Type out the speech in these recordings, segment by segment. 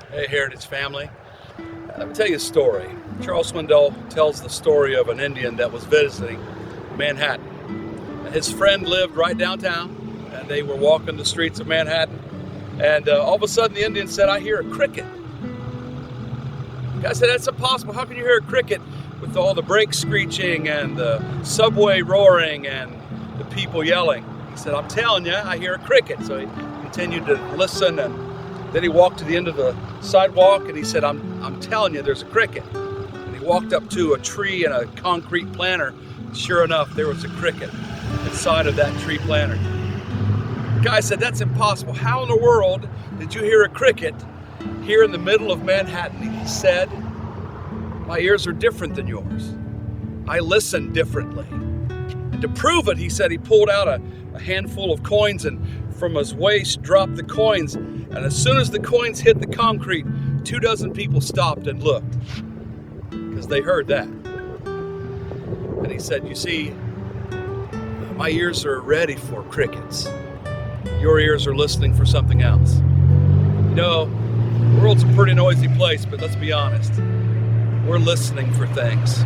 Hey, Heritage family. Let me tell you a story. Charles Swindoll tells the story of an Indian that was visiting Manhattan. And his friend lived right downtown, and they were walking the streets of Manhattan. And all of a sudden, the Indian said, "I hear a cricket." The guy said, "That's impossible. How can you hear a cricket with all the brakes screeching and the subway roaring and the people yelling?" He said, "I'm telling you, I hear a cricket." So he continued to listen, and then he walked to the end of the sidewalk and he said, I'm telling you, there's a cricket. And he walked up to a tree and a concrete planter. Sure enough, there was a cricket inside of that tree planter. The guy said, "That's impossible. How in the world did you hear a cricket here in the middle of Manhattan?" He said, "My ears are different than yours. I listen differently." And to prove it, he said he pulled out a handful of coins and from his waist dropped the coins. And as soon as the coins hit the concrete, 24 people stopped and looked because they heard that. And he said, "You see, my ears are ready for crickets. Your ears are listening for something else." You know, the world's a pretty noisy place, but let's be honest. We're listening for things.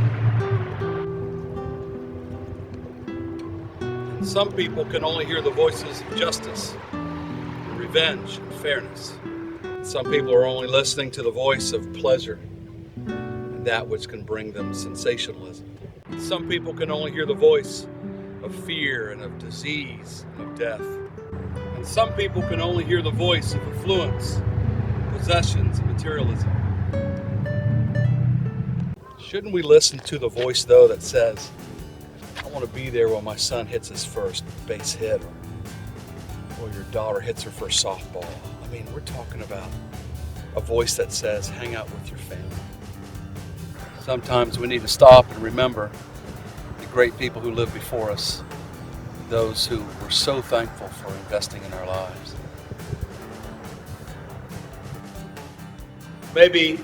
Some people can only hear the voices of justice, revenge, and fairness. Some people are only listening to the voice of pleasure and that which can bring them sensationalism. Some people can only hear the voice of fear and of disease and of death. And some people can only hear the voice of affluence, possessions, and materialism. Shouldn't we listen to the voice, though, that says, "I want to be there when my son hits his first base hit, or your daughter hits her first softball"? I mean, we're talking about a voice that says, "Hang out with your family." Sometimes we need to stop and remember the great people who lived before us, those who were so thankful for investing in our lives. Maybe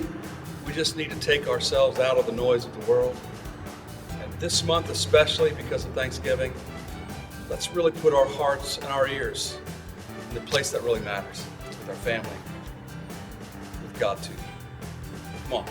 we just need to take ourselves out of the noise of the world. And this month, especially because of Thanksgiving, let's really put our hearts and our ears in the place that really matters, with our family, with God too. Come on.